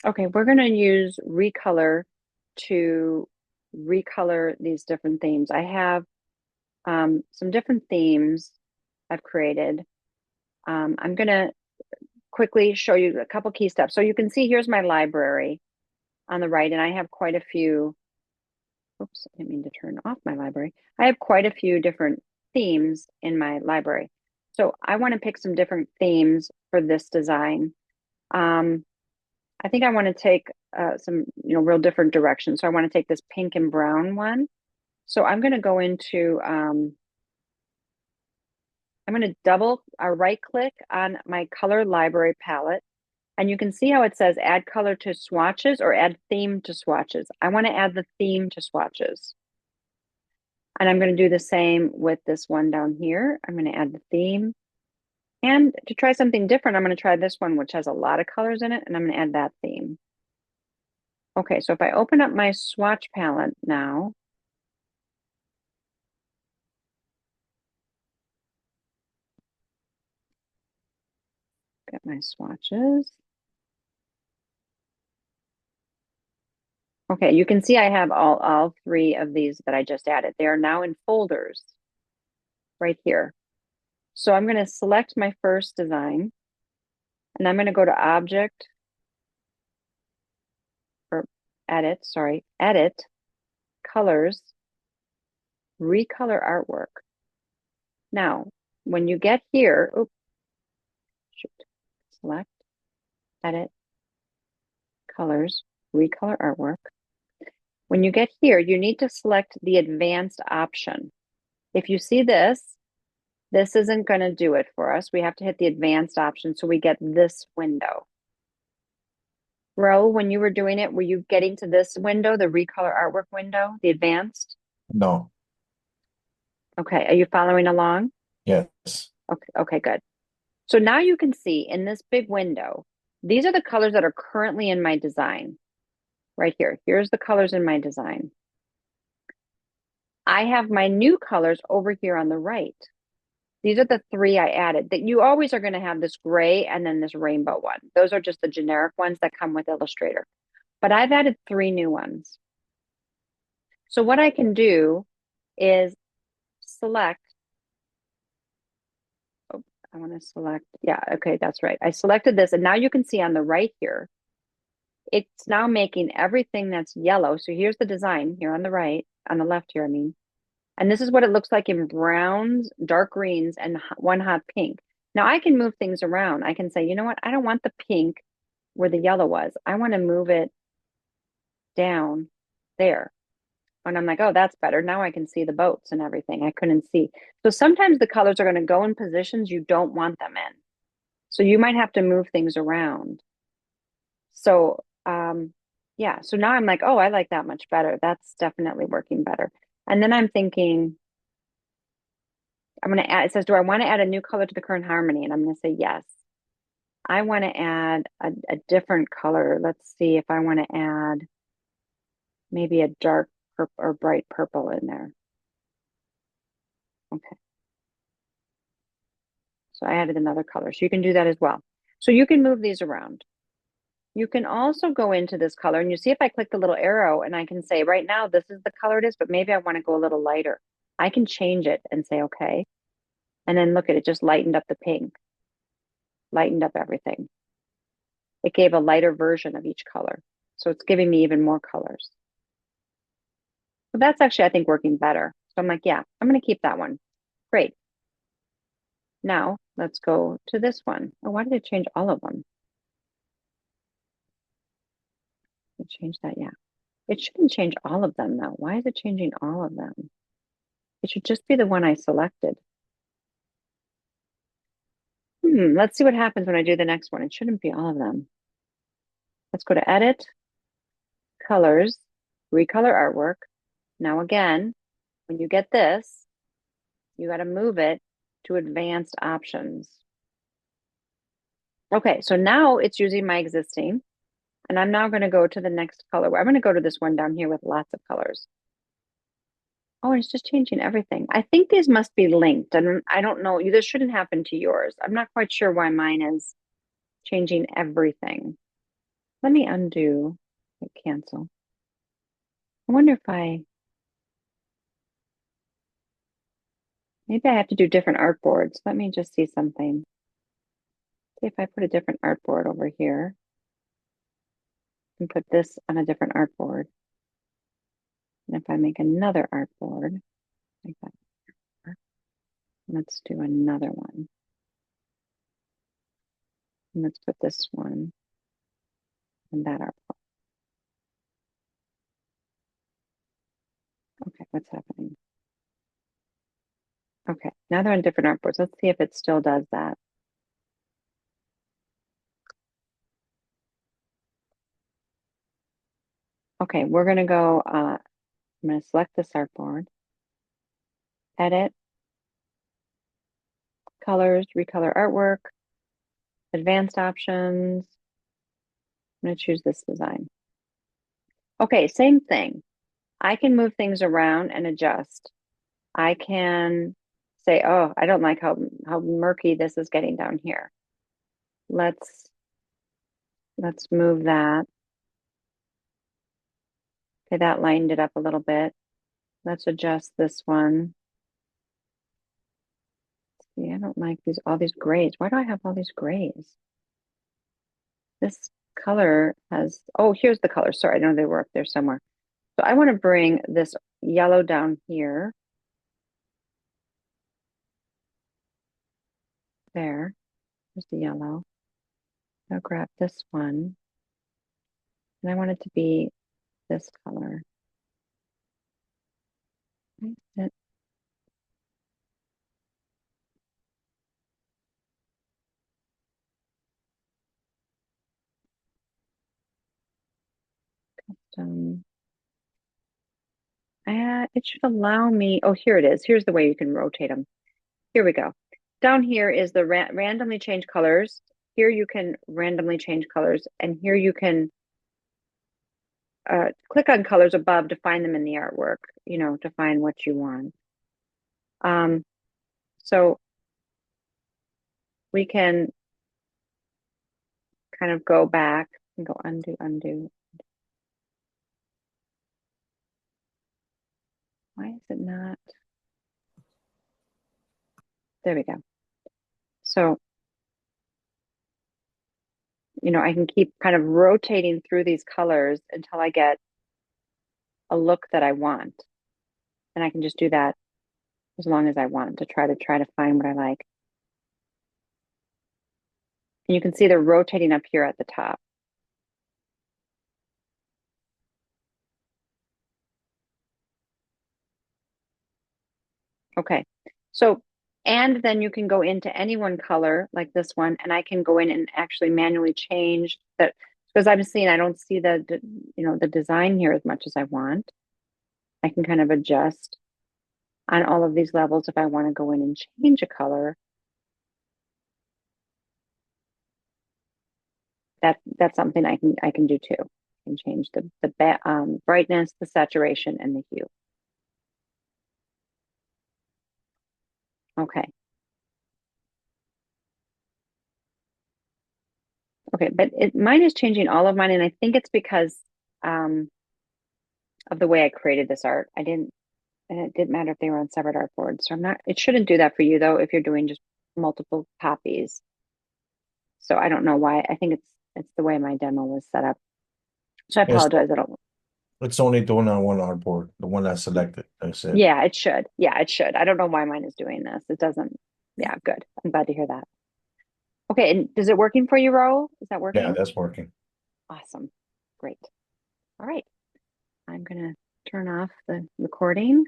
Okay, we're going to use Recolor to recolor these different themes. I have some different themes I've created. I'm going to quickly show you a couple key steps. So you can see here's my library on the right, and I have quite a few. Oops, I didn't mean to turn off my library. I have quite a few different themes in my library. So I want to pick some different themes for this design. Um, I think I want to take some, real different directions. So I want to take this pink and brown one. So I'm going to go into, I'm going to double right click on my color library palette. And you can see how it says add color to swatches or add theme to swatches. I want to add the theme to swatches. And I'm going to do the same with this one down here. I'm going to add the theme. And to try something different, I'm going to try this one, which has a lot of colors in it, and I'm going to add that theme. Okay, so if I open up my swatch palette now, get my swatches. Okay, you can see I have all three of these that I just added. They are now in folders right here. So I'm going to select my first design, and I'm going to go to Object, or Edit, Colors, Recolor Artwork. Now, when you get here, oops, shoot, select, Edit, Colors, Recolor Artwork. When you get here, you need to select the Advanced option. If you see this isn't going to do it for us. We have to hit the Advanced option so we get this window. Ro, when you were doing it, were you getting to this window, the Recolor Artwork window, the Advanced? No. Okay, are you following along? Yes. Okay, okay, good. So now you can see in this big window, these are the colors that are currently in my design right here. Here's the colors in my design. I have my new colors over here on the right. These are the three I added. That you always are going to have this gray and then this rainbow one. Those are just the generic ones that come with Illustrator. But I've added three new ones. So what I can do is select, oh, I want to select, yeah, okay, that's right. I selected this, and now you can see on the right here, it's now making everything that's yellow. So here's the design here on the right, on the left here, I mean. And this is what it looks like in browns, dark greens, and one hot pink. Now I can move things around. I can say, you know what? I don't want the pink where the yellow was. I want to move it down there. And I'm like, oh, that's better. Now I can see the boats and everything. I couldn't see. So sometimes the colors are going to go in positions you don't want them in. So you might have to move things around. So, yeah. So now I'm like, oh, I like that much better. That's definitely working better. And then I'm thinking, I'm going to add, it says, do I want to add a new color to the current harmony? And I'm going to say yes. I want to add a different color. Let's see if I want to add maybe a dark purple or bright purple in there. Okay. So I added another color. So you can do that as well. So you can move these around. You can also go into this color and you see if I click the little arrow and I can say right now this is the color it is, but maybe I want to go a little lighter. I can change it and say okay. And then look at it, just lightened up the pink, lightened up everything. It gave a lighter version of each color. So it's giving me even more colors. So that's actually, I think, working better. So I'm like, yeah, I'm going to keep that one. Great. Now let's go to this one. Oh, why did it change all of them? It changed that, yeah. It shouldn't change all of them though. Why is it changing all of them? It should just be the one I selected. Let's see what happens when I do the next one. It shouldn't be all of them. Let's go to Edit, Colors, Recolor Artwork. Now again, when you get this, you got to move it to Advanced Options. Okay, so now it's using my existing, and I'm now going to go to the next color. I'm going to go to this one down here with lots of colors. Oh, and it's just changing everything. I think these must be linked, and I don't know. This shouldn't happen to yours. I'm not quite sure why mine is changing everything. Let me undo, hit cancel. I wonder if maybe I have to do different artboards. Let me just see something. See if I put a different artboard over here and put this on a different artboard. And if I make another artboard, like that, let's do another one. And let's put this one in that artboard. Okay, what's happening? Okay, now they're on different artboards. Let's see if it still does that. Okay, we're gonna go, I'm gonna select this artboard, edit, colors, recolor artwork, advanced options. I'm gonna choose this design. Okay, same thing. I can move things around and adjust. I can say, oh, I don't like how murky this is getting down here. Let's move that. Okay, that lined it up a little bit. Let's adjust this one. See, I don't like all these grays. Why do I have all these grays? This color has, oh, here's the color. Sorry, I know they were up there somewhere. So I want to bring this yellow down here. There. There's the yellow. I'll grab this one. And I want it to be this color. It. Custom. It should allow me, oh, here it is. Here's the way you can rotate them. Here we go. Down here is the randomly change colors. Here you can randomly change colors, and here you can click on colors above to find them in the artwork, to find what you want. So we can kind of go back and go undo, undo. Why is it not? There we go. So, I can keep kind of rotating through these colors until I get a look that I want. And I can just do that as long as I want to try to find what I like. And you can see they're rotating up here at the top. Okay. So, and then you can go into any one color like this one, and I can go in and actually manually change that because I'm seeing I don't see the design here as much as I want. I can kind of adjust on all of these levels if I want to go in and change a color. That's something I can do too. I can change the brightness, the saturation, and the hue. Okay. Okay, but mine is changing all of mine, and I think it's because of the way I created this art. And it didn't matter if they were on separate artboards. So it shouldn't do that for you though if you're doing just multiple copies. So I don't know why. I think it's the way my demo was set up. So I It's apologize. I don't. it's only doing on one artboard, the one I selected. That's it. Yeah, it should. Yeah, it should. I don't know why mine is doing this. It doesn't. Yeah, good. I'm glad to hear that. Okay, and is it working for you, Raul? Is that Yeah, working? that's working. Awesome. Great. All right. I'm gonna turn off the recording.